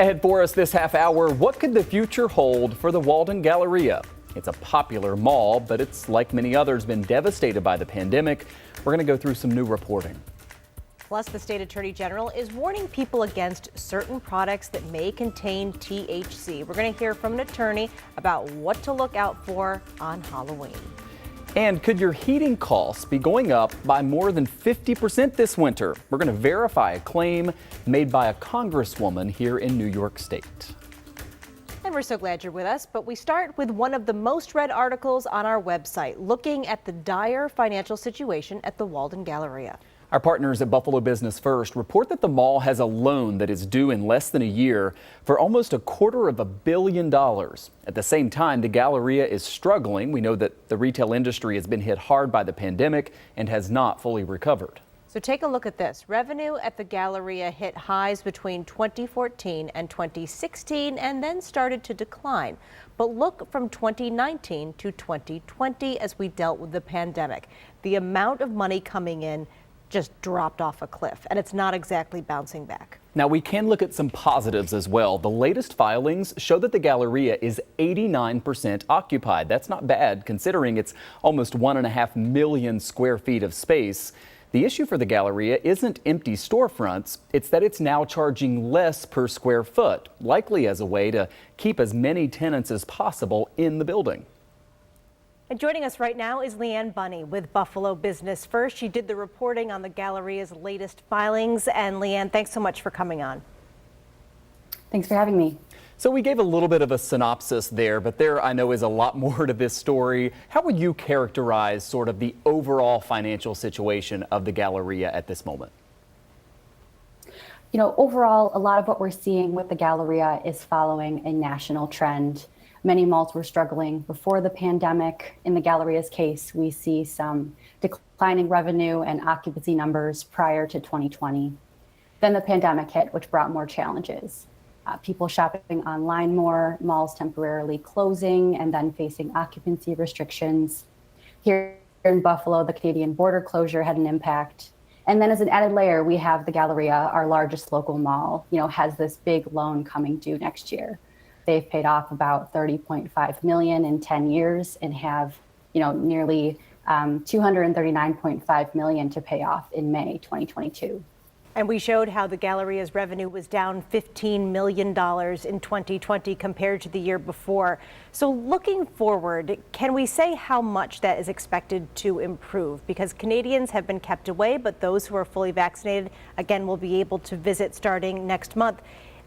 Ahead for us this half hour, what could the future hold for the Walden Galleria? It's a popular mall, but it's, like many others, been devastated by the pandemic. We're going to go through some new reporting. Plus, the state attorney general is warning people against certain products that may contain THC. We're going to hear from an attorney about what to look out for on Halloween. And could your heating costs be going up by more than 50% this winter? We're going to verify a claim made by a congresswoman here in New York State. And we're so glad you're with us, but we start with one of the most read articles on our website, looking at the dire financial situation at the Walden Galleria. Our partners at Buffalo Business First report that the mall has a loan that is due in less than a year for almost $250 million. At the same time, the Galleria is struggling. We know that the retail industry has been hit hard by the pandemic and has not fully recovered. So take a look at this. Revenue at the Galleria hit highs between 2014 and 2016 and then started to decline. But look from 2019 to 2020 as we dealt with the pandemic. The amount of money coming in just dropped off a cliff, and it's not exactly bouncing back. Now, we can look at some positives as well. The latest filings show that the Galleria is 89% occupied. That's not bad, considering it's almost 1.5 million square feet of space. The issue for the Galleria isn't empty storefronts, it's that it's now charging less per square foot, likely as a way to keep as many tenants as possible in the building. And joining us right now is Lian with Buffalo Business First. She did the reporting on the Galleria's latest filings. And Lian, thanks so much for coming on. Thanks for having me. So we gave a little bit of a synopsis there, but there I know is a lot more to this story. How would you characterize sort of the overall financial situation of the Galleria at this moment? You know, overall, a lot of what we're seeing with the Galleria is following a national trend. Many malls were struggling before the pandemic. In the Galleria's case, we see some declining revenue and occupancy numbers prior to 2020. Then the pandemic hit, which brought more challenges. People shopping online more, malls temporarily closing, and then facing occupancy restrictions. Here in Buffalo, the Canadian border closure had an impact. And then as an added layer, we have the Galleria, our largest local mall, has this big loan coming due next year. They've paid off about $30.5 million in 10 years and have, nearly $239.5 million to pay off in May 2022. And we showed how the Galleria's revenue was down $15 million in 2020 compared to the year before. So looking forward, can we say how much that is expected to improve? Because Canadians have been kept away, but those who are fully vaccinated, again, will be able to visit starting next month.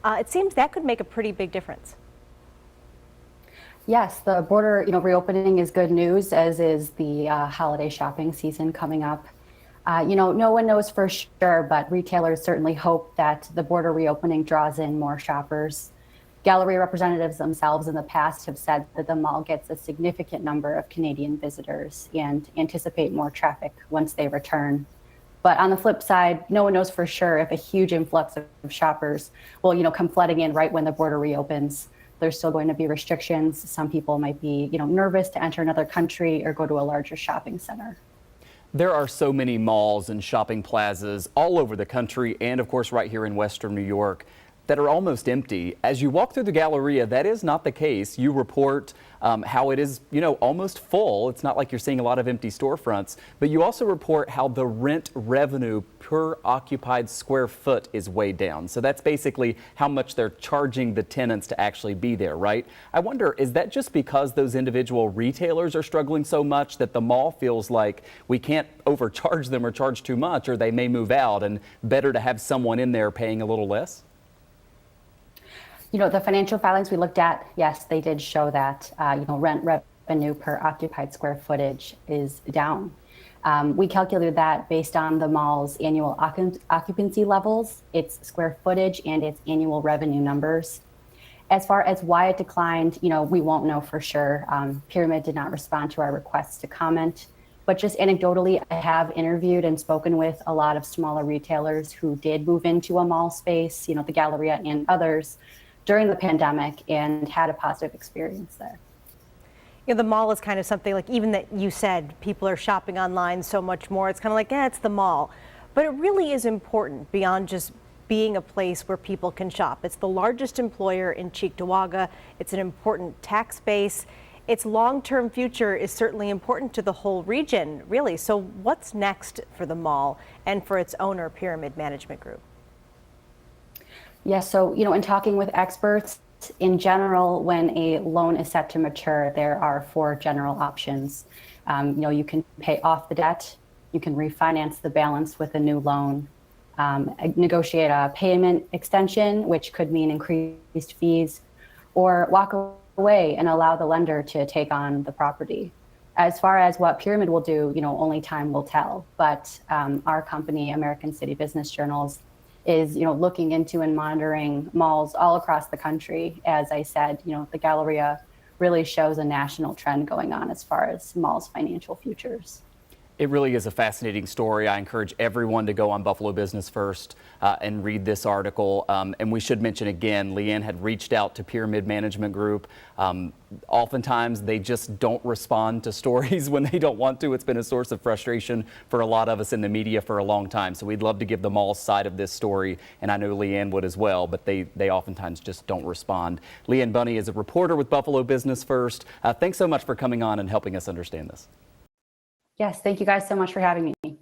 It seems that could make a pretty big difference. Yes, the border, reopening is good news, as is the holiday shopping season coming up. No one knows for sure, but retailers certainly hope that the border reopening draws in more shoppers. Galleria representatives themselves in the past have said that the mall gets a significant number of Canadian visitors and anticipate more traffic once they return. But on the flip side, no one knows for sure if a huge influx of shoppers will, come flooding in right when the border reopens. There's still going to be restrictions. Some people might be, nervous to enter another country or go to a larger shopping center. There are so many malls and shopping plazas all over the country and, of course, right here in Western New York that are almost empty. As you walk through the Galleria, that is not the case. You report how it is, almost full. It's not like you're seeing a lot of empty storefronts, but you also report how the rent revenue per occupied square foot is way down. So that's basically how much they're charging the tenants to actually be there, right? I wonder, is that just because those individual retailers are struggling so much that the mall feels like we can't overcharge them or charge too much, or they may move out and better to have someone in there paying a little less? The financial filings we looked at, yes, they did show that, rent revenue per occupied square footage is down. We calculated that based on the mall's annual occupancy levels, its square footage, and its annual revenue numbers. As far as why it declined, we won't know for sure. Pyramid did not respond to our requests to comment. But just anecdotally, I have interviewed and spoken with a lot of smaller retailers who did move into a mall space, the Galleria and others, during the pandemic and had a positive experience there. The mall is kind of something like, even that you said people are shopping online so much more. It's kind of like, it's the mall. But it really is important beyond just being a place where people can shop. It's the largest employer in Cheektowaga. It's an important tax base. Its long-term future is certainly important to the whole region, really. So what's next for the mall and for its owner, Pyramid Management Group? Yes, so, in talking with experts, in general, when a loan is set to mature, there are 4 general options. You can pay off the debt, you can refinance the balance with a new loan, negotiate a payment extension, which could mean increased fees, or walk away and allow the lender to take on the property. As far as what Pyramid will do, only time will tell. But our company, American City Business Journals, is looking into and monitoring malls all across the country. As I said, the Galleria really shows a national trend going on as far as malls' financial futures. It really is a fascinating story. I encourage everyone to go on Buffalo Business First and read this article. And we should mention again, Lian had reached out to Pyramid Management Group. Oftentimes they just don't respond to stories when they don't want to. It's been a source of frustration for a lot of us in the media for a long time. So we'd love to give them all side of this story. And I know Lian would as well, but they oftentimes just don't respond. Lian Bunny is a reporter with Buffalo Business First. Thanks so much for coming on and helping us understand this. Yes, thank you guys so much for having me.